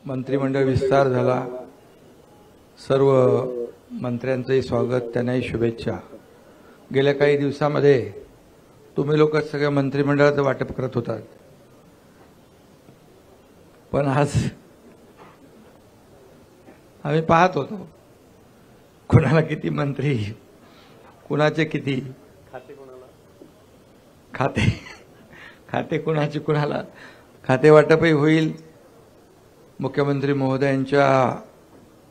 मंत्रिमंडळ विस्तार झाला। सर्व मंत्र्यांचे स्वागत, त्यांनाही शुभेच्छा। गेल्या काही दिवसांमध्ये तुम्ही लोक सगळ्या मंत्रिमंडळाचं वाटप करत होतात, पण आज आम्ही पाहत होतो कुणाला किती मंत्री, कुणाचे किती खाते कुणाचे कुणाला खाते वाटपही होईल मुख्यमंत्री महोदयांच्या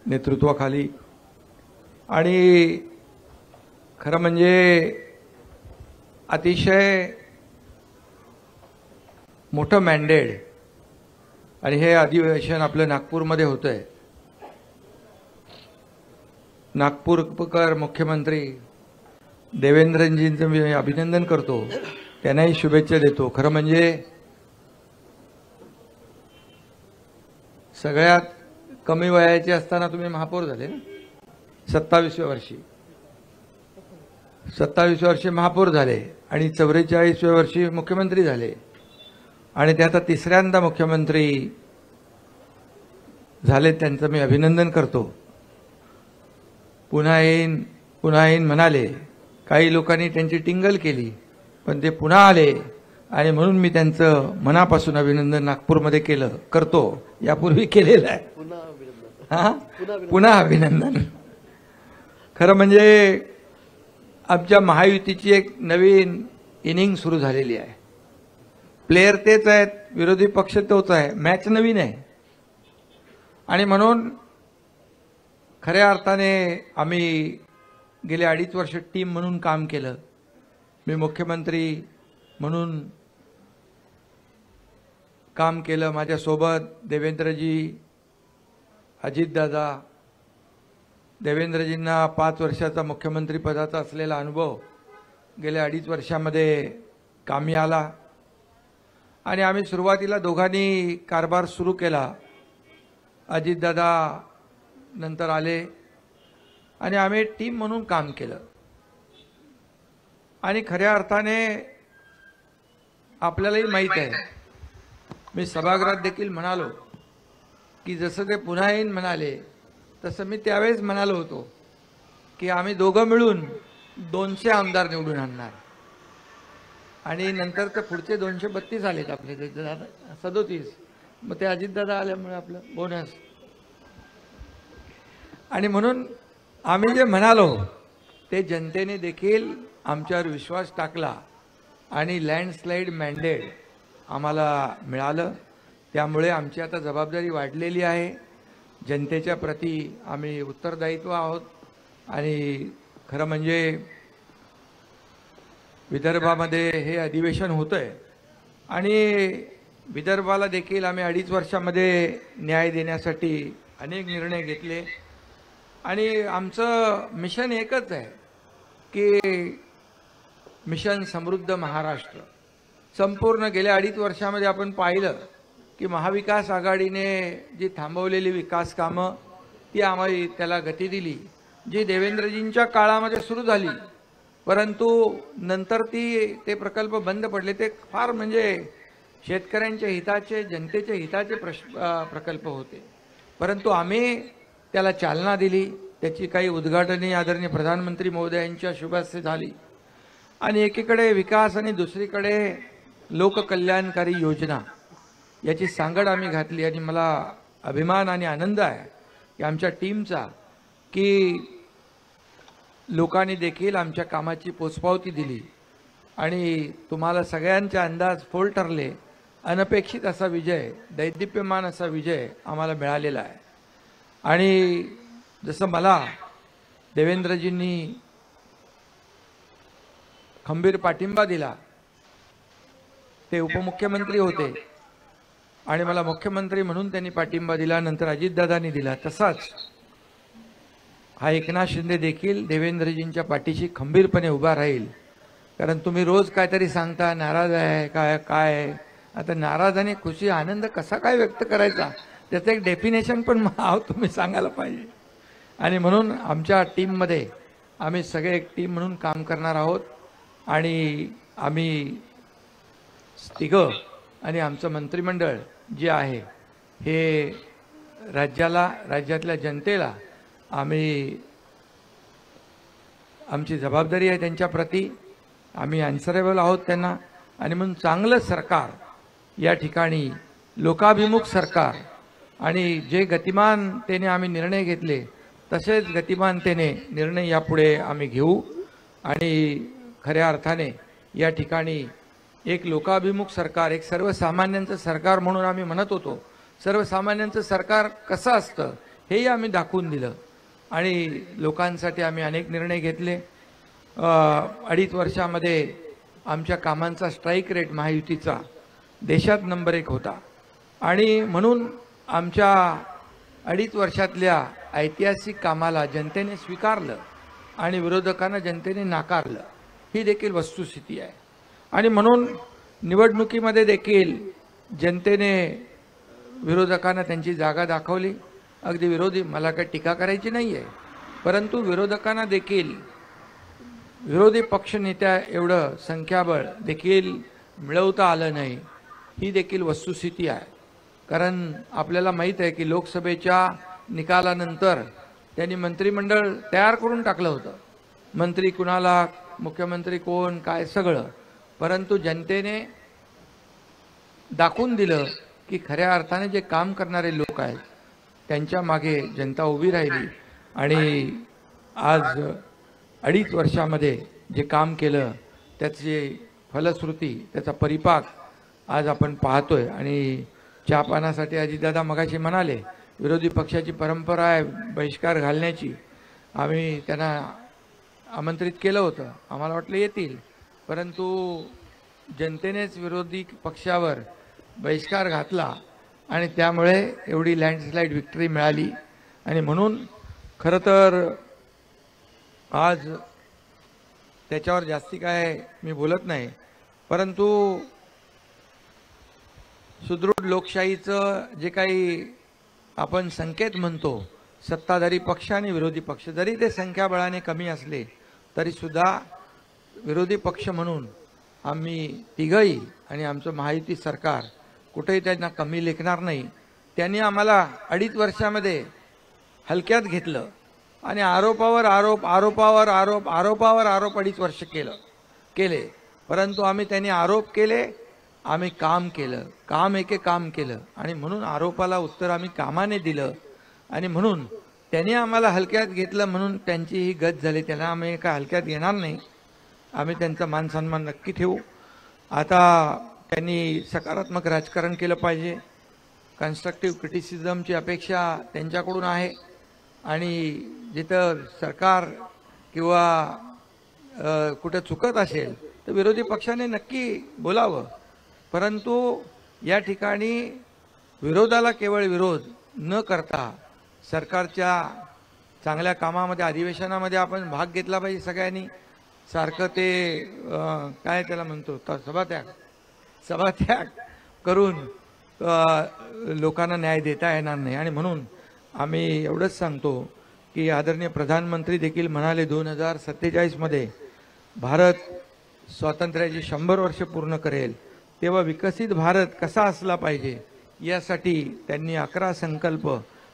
नेतृत्वाखाली। आणि खरं म्हणजे अतिशय मोठं मॅन्डेट आणि हे अधिवेशन आपलं नागपूरमध्ये होतंय। नागपूरकर मुख्यमंत्री देवेंद्रजींचं मी अभिनंदन करतो, त्यांनाही शुभेच्छा देतो। खरं म्हणजे सगळ्यात कमी वयाचे असताना तुम्ही महापौर झाले ना, 27व्या वर्षी महापौर झाले आणि 44व्या वर्षी मुख्यमंत्री झाले आणि ते आता तिसऱ्यांदा मुख्यमंत्री झाले। त्यांचं मी अभिनंदन करतो। पुन्हा येईन म्हणाले, काही लोकांनी त्यांची टिंगल केली, पण ते पुन्हा आले आणि म्हणून मी त्यांचं मनापासून अभिनंदन नागपूरमध्ये करतो, यापूर्वी केलेलं आहे। पुन्हा अभिनंदन। खरं म्हणजे आमच्या महायुतीची एक नवीन इनिंग सुरू झालेली आहे। प्लेयर तेच आहेत, विरोधी पक्ष तोच आहे, मॅच नवीन आहे। आणि म्हणून खऱ्या अर्थाने आम्ही गेले 2.5 वर्ष टीम म्हणून काम केलं। मी मुख्यमंत्री म्हणून काम केलं, माझ्यासोबत देवेंद्रजी, अजितदादा। देवेंद्रजींना 5 वर्षाचा मुख्यमंत्री पदाचा असलेला अनुभव गेल्या 2.5 वर्षामध्ये कामी आला आणि आम्ही सुरुवातीला दोघांनी कारभार सुरू केला। अजितदादा नंतर आले आणि आम्ही टीम म्हणून काम केलं। आणि खऱ्या अर्थाने आपल्यालाही माहीत आहे, मी सभागृहात देखील म्हणालो की जसं ते पुन्हा येईन म्हणाले, तसं मी त्यावेळेस म्हणालो होतो की आम्ही दोघं मिळून 200 आमदार निवडून आणणार। आणि नंतर तर पुढचे 232 आलेत आपले, 37। मग ते अजितदादा आल्यामुळे आपलं बोनस। आणि म्हणून आम्ही जे म्हणालो ते जनतेने देखील आमच्यावर विश्वास टाकला आणि लँडस्लाइड मॅन्डेट आम्हाला मिळालं। त्यामुळे आमची आता जबाबदारी वाढलेली आहे, जनतेच्या प्रती आम्ही उत्तरदायित्व आहोत। आणि खरं म्हणजे विदर्भामध्ये हे अधिवेशन होतंय आणि विदर्भाला देखील आम्ही 2.5 वर्षामध्ये न्याय देण्यासाठी अनेक निर्णय घेतले। आणि आमचं मिशन एकच आहे की मिशन समृद्ध महाराष्ट्र। संपूर्ण गेल्या 2.5 वर्षामध्ये आपण पाहिलं की महाविकास आघाडीने जी थांबवलेली विकास कामं ती आम्ही त्याला गती दिली, जी देवेंद्रजींच्या काळामध्ये सुरू झाली परंतु नंतर ते प्रकल्प बंद पडले। ते फार म्हणजे शेतकऱ्यांच्या हिताचे, जनतेच्या हिताचे प्रकल्प होते, परंतु आम्ही त्याला चालना दिली। त्याची काही उद्घाटने आदरणीय प्रधानमंत्री महोदयांच्या शुभ हस्ते झाली आणि एकीकडे विकास आणि दुसरीकडे लोककल्याणकारी योजना याची सांगड आम्ही घातली। आणि मला अभिमान आणि आनंद आहे की आमच्या टीमचा की लोकांनी देखील आमच्या कामाची पोचपावती दिली आणि तुम्हाला सगळ्यांचे अंदाज फोल ठरले। अनपेक्षित असा विजय, दैदिप्यमान असा विजय आम्हाला मिळालेला आहे। आणि जसं मला देवेंद्रजींनी खंबीर पाठिंबा दिला, ते उपमुख्यमंत्री होते आणि मला मुख्यमंत्री म्हणून त्यांनी पाठिंबा दिला, नंतर अजितदादांनी दिला, तसाच हा एकनाथ शिंदे देखील देवेंद्रजींच्या पाठीशी खंबीरपणे उभा राहील। कारण तुम्ही रोज काहीतरी सांगता, नाराज आहे काय आता नाराज आणि खुशी आनंद कसा काय व्यक्त करायचा, त्याचं एक डेफिनेशन पण तुम्ही सांगायला पाहिजे। आणि म्हणून आमच्या टीममध्ये आम्ही सगळे एक टीम म्हणून काम करणार आहोत आणि आम्ही तिघं आणि आमचं मंत्रिमंडळ जे आहे हे राज्याला, राज्यातल्या जनतेला आम्ही, आमची जबाबदारी आहे त्यांच्याप्रती, आम्ही अन्सरेबल आहोत त्यांना. आणि म्हणून चांगलं सरकार या ठिकाणी, लोकाभिमुख सरकार, आणि जे गतिमानतेने आम्ही निर्णय घेतले तसेच गतिमानतेने निर्णय यापुढे आम्ही घेऊ. आणि खऱ्या अर्थाने या ठिकाणी एक लोकाभिमुख सरकार, एक सर्वसामान्यांचं सरकार म्हणून आम्ही म्हणत होतो. सर्वसामान्यांचं सरकार कसं असतं हेही आम्ही दाखवून दिलं. आणि लोकांसाठी आम्ही अनेक निर्णय घेतले. 2.5 वर्षामध्ये आमच्या कामांचा स्ट्राईक रेट महायुतीचा देशात नंबर 1 होता. आणि म्हणून आमच्या 2.5 वर्षातल्या ऐतिहासिक कामाला जनतेने स्वीकारलं आणि विरोधकांना जनतेने नाकारलं, ही देखील वस्तुस्थिती आहे. आणि म्हणून निवडणुकीमध्ये देखील जनतेने विरोधकांना त्यांची जागा दाखवली. अगदी विरोधी, मला काही टीका करायची नाही आहे, परंतु विरोधकांना देखील विरोधी पक्षनेत्या एवढं संख्याबळ देखील मिळवता आलं नाही, ही देखील वस्तुस्थिती आहे. कारण आपल्याला माहीत आहे की लोकसभेच्या निकालानंतर त्यांनी मंत्रिमंडळ तयार करून टाकलं होतं. मंत्री कुणाला, मुख्यमंत्री कोण, काय सगळं. परंतु जनतेने दाखवून दिलं की खऱ्या अर्थाने जे काम करणारे लोक आहेत त्यांच्या मागे जनता उभी राहिली. आणि आज 2.5 वर्षामध्ये जे काम केलं त्याची फलश्रुती, त्याचा परिपाक आज आपण पाहतोय. आणि चहापानासाठी अजितदादा मगाशी म्हणाले विरोधी पक्षाची परंपरा आहे बहिष्कार घालण्याची. आम्ही त्यांना आमंत्रित केलं होतं, आम्हाला वाटलं येतील, परंतु जनतेनेच विरोधी पक्षावर बहिष्कार घातला आणि त्यामुळे एवढी लँडस्लाईड विक्ट्री मिळाली. आणि म्हणून खरं तर आज त्याच्यावर जास्ती काय मी बोलत नाही, परंतु सुदृढ लोकशाहीचं जे काही आपण संकेत म्हणतो, सत्ताधारी पक्ष आणि विरोधी पक्ष जरी ते संख्याबळाने कमी असले तरी सुद्धा विरोधी पक्ष म्हणून आम्ही तिघही आणि आमचं महायुती सरकार कुठेही त्यांना कमी लेखणार नाही. त्यांनी आम्हाला 2.5 वर्षामध्ये हलक्यात घेतलं आणि आरोपावर आरोप, आरोपावर आरोप, आरोपावर आरोप 2.5 वर्ष केले. परंतु आम्ही त्यांनी आरोप केले, आम्ही काम केलं, काम एके काम केलं. आणि म्हणून आरोपाला उत्तर आम्ही कामाने दिलं. आणि म्हणून त्यांनी आम्हाला हलक्यात घेतलं म्हणून त्यांची ही गत झाली. त्यांना आम्ही काय हलक्यात घेणार नाही, आम्ही त्यांचा मान सन्मान नक्की ठेवू. आता त्यांनी सकारात्मक राजकारण केलं पाहिजे. कन्स्ट्रक्टिव्ह क्रिटिसिझमची अपेक्षा त्यांच्याकडून आहे. आणि जिथं सरकार किंवा कुठं चुकत असेल तर विरोधी पक्षाने नक्की बोलावं. परंतु या ठिकाणी विरोधाला केवळ विरोध न करता सरकारच्या चांगल्या कामामध्ये, अधिवेशनामध्ये आपण भाग घेतला पाहिजे सगळ्यांनी. सारखं ते काय त्याला म्हणतो सभात्याग करून लोकांना न्याय देता येणार नाही. आणि म्हणून आम्ही एवढंच सांगतो की आदरणीय प्रधानमंत्री देखील म्हणाले 2047 मध्ये भारत स्वातंत्र्याची 100 वर्ष पूर्ण करेल, तेव्हा विकसित भारत कसा असला पाहिजे यासाठी त्यांनी 11 संकल्प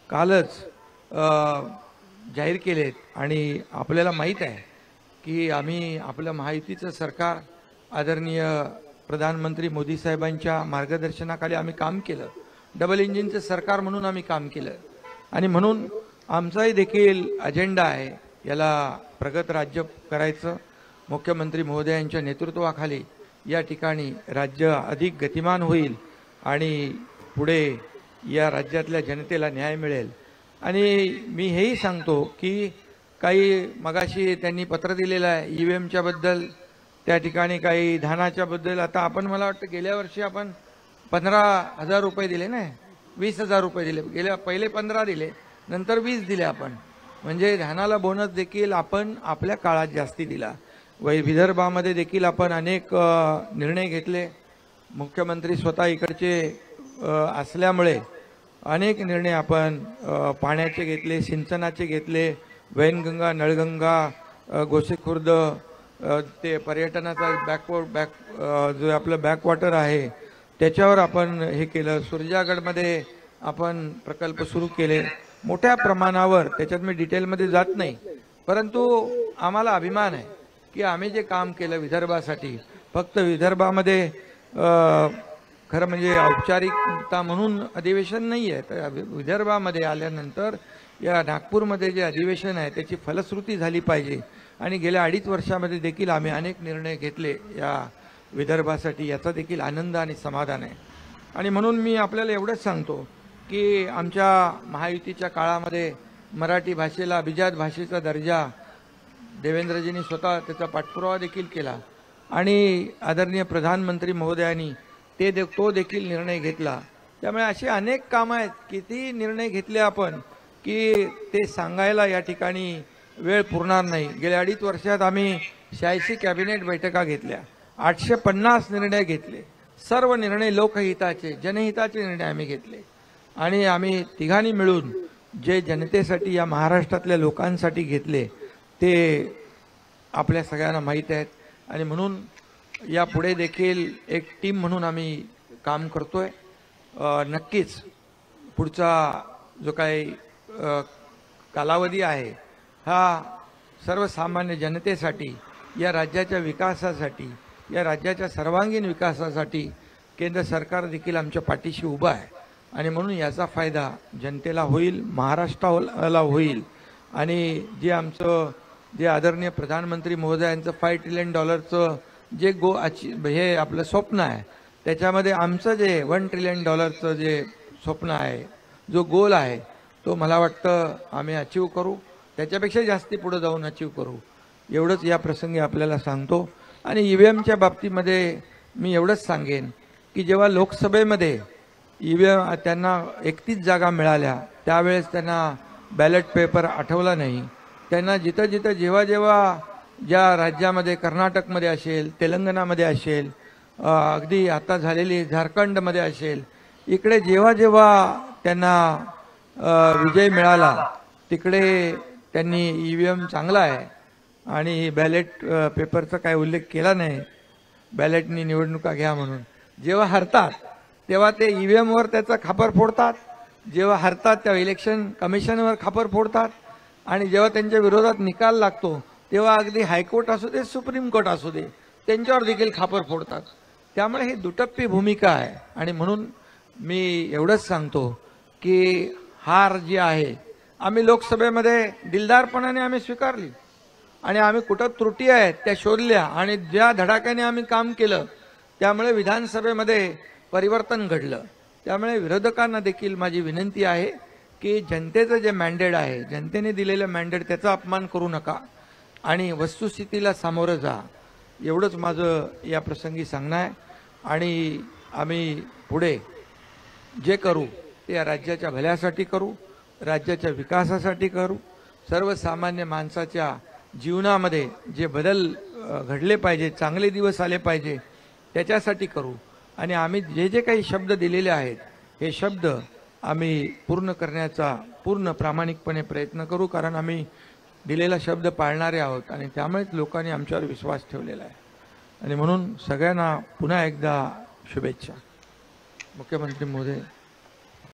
कालच जाहीर केलेत. आणि आपल्याला माहीत आहे की आम्ही आपलं महायुतीचं सरकार आदरणीय प्रधानमंत्री मोदी साहेबांच्या मार्गदर्शनाखाली आम्ही काम केलं. डबल इंजिनचं सरकार म्हणून आम्ही काम केलं. आणि म्हणून आमचाही देखील अजेंडा आहे याला प्रगत राज्य करायचं. मुख्यमंत्री महोदयांच्या नेतृत्वाखाली या ठिकाणी राज्य अधिक गतिमान होईल आणि पुढे या राज्यातल्या जनतेला न्याय मिळेल. आणि मी हेही सांगतो की काही मगाशी त्यांनी पत्र दिलेलं आहे EVMच्या बद्दल, त्या ठिकाणी काही धानाच्या बद्दल. आता आपण मला वाटतं गेल्या वर्षी आपण 15,000 रुपये दिले ना, 20,000 रुपये दिले. पहिले 15 दिले, नंतर 20 दिले आपण. म्हणजे धानाला बोनस देखील आपण आपल्या काळात जास्ती दिला. विदर्भामध्ये देखील आपण अनेक निर्णय घेतले. मुख्यमंत्री स्वतः इकडचे असल्यामुळे अनेक निर्णय आपण पाण्याचे घेतले, सिंचनाचे घेतले, वैनगंगा, नळगंगा, गोसेखुर्द, ते पर्यटनाचा जो आपलं बॅकवॉटर आहे त्याच्यावर आपण हे केलं. सुरजागडमध्ये आपण प्रकल्प सुरू केले मोठ्या प्रमाणावर. त्याच्यात मी डिटेलमध्ये जात नाही, परंतु आम्हाला अभिमान आहे की आम्ही जे काम केलं विदर्भासाठी, फक्त विदर्भामध्ये खरं म्हणजे औपचारिकता म्हणून अधिवेशन नाही आहे, तर विदर्भामध्ये आल्यानंतर या नागपूरमध्ये जे अधिवेशन आहे त्याची फलश्रुती झाली पाहिजे. आणि गेल्या 2.5 वर्षामध्ये देखील आम्ही अनेक निर्णय घेतले या विदर्भासाठी, याचा देखील आनंद आणि समाधान आहे. आणि म्हणून मी आपल्याला एवढंच सांगतो की आमच्या महायुतीच्या काळामध्ये मराठी भाषेला अभिजात भाषेचा दर्जा देवेंद्रजींनी स्वतः त्याचा पाठपुरावा देखील केला आणि आदरणीय प्रधानमंत्री महोदयांनी तो देखील निर्णय घेतला. त्यामुळे असे अनेक कामं आहेत, किती निर्णय घेतले आपण की ते सांगायला या ठिकाणी वेळ पुरणार नाही. गेल्या 2.5 वर्षात आम्ही 86 कॅबिनेट बैठका घेतल्या, 850 निर्णय घेतले. सर्व निर्णय लोकहिताचे, जनहिताचे निर्णय आम्ही घेतले. आणि आम्ही तिघांनी मिळून जे जनतेसाठी, या महाराष्ट्रातल्या लोकांसाठी घेतले ते आपल्या सगळ्यांना माहीत आहेत. आणि म्हणून यापुढे देखील एक टीम म्हणून आम्ही काम करतोय. नक्कीच पुढचा जो काही कालावधी आहे हा सर्वसामान्य जनतेसाठी, या राज्याच्या विकासासाठी, या राज्याच्या सर्वांगीण विकासासाठी केंद्र सरकार देखील आमच्या पाठीशी उभा आहे. आणि म्हणून याचा फायदा जनतेला होईल, महाराष्ट्राला होईल. आणि जे आदरणीय प्रधानमंत्री महोदयांचं $5 ट्रिलियन जे हे आपलं स्वप्न आहे, त्याच्यामध्ये आमचं जे $1 ट्रिलियन जे स्वप्न आहे, जो गोल आहे, तो मला वाटतं आम्ही अचीव करू. त्याच्यापेक्षा जास्ती पुढे जाऊन अचीव करू, एवढंच या प्रसंगी आपल्याला सांगतो. आणि EVMच्या बाबतीमध्ये मी एवढंच सांगेन की जेव्हा लोकसभेमध्ये EVM त्यांना 31 जागा मिळाल्या, त्यावेळेस त्यांना बॅलेट पेपर आठवला नाही. त्यांना जिथं जेव्हा ज्या राज्यामध्ये, कर्नाटकमध्ये असेल, तेलंगणामध्ये असेल, अगदी आता झालेली झारखंडमध्ये असेल, इकडे जेव्हा त्यांना विजय मिळाला, तिकडे त्यांनी EVM चांगला आहे आणि बॅलेट पेपरचा काय उल्लेख केला नाही, बॅलेटनी निवडणुका घ्या म्हणून. जेव्हा हरतात तेव्हा ते EVMवर त्याचा खापर फोडतात, जेव्हा हरतात तेव्हा इलेक्शन कमिशनवर खापर फोडतात, आणि जेव्हा त्यांच्या विरोधात निकाल लागतो तेव्हा अगदी हायकोर्ट असू दे, सुप्रीम कोर्ट असू दे, त्यांच्यावर देखील खापर फोडतात. त्यामुळे ही दुटप्पी भूमिका आहे. आणि म्हणून मी एवढंच सांगतो की हार जी आहे आम्ही लोकसभेमध्ये दिलदारपणाने आम्ही स्वीकारली, आणि आम्ही कुठं त्रुटी आहेत त्या शोधल्या, आणि ज्या धडाक्याने आम्ही काम केलं त्यामुळे विधानसभेमध्ये परिवर्तन घडलं. त्यामुळे विरोधकांना देखील माझी विनंती आहे की जनतेचं जे मॅन्डेट आहे, जनतेने दिलेलं मॅन्डेट, त्याचा अपमान करू नका आणि वस्तुस्थितीला सामोरं जा, एवढंच माझं या प्रसंगी सांगणं आहे. आणि आम्ही पुढे जे करू ते या राज्याच्या भल्यासाठी करू, राज्याच्या विकासासाठी करू, सर्वसामान्य माणसाच्या जीवनामध्ये जे बदल घडले पाहिजे, चांगले दिवस आले पाहिजे, त्याच्यासाठी करू. आणि आम्ही जे काही शब्द दिलेले आहेत, हे शब्द आम्ही पूर्ण करण्याचा पूर्ण प्रामाणिकपणे प्रयत्न करू, कारण आम्ही दिलेला शब्द पाळणारे आहोत आणि त्यामुळेच लोकांनी आमच्यावर विश्वास ठेवलेला आहे. आणि म्हणून सगळ्यांना पुन्हा एकदा शुभेच्छा. मुख्यमंत्री महोदय.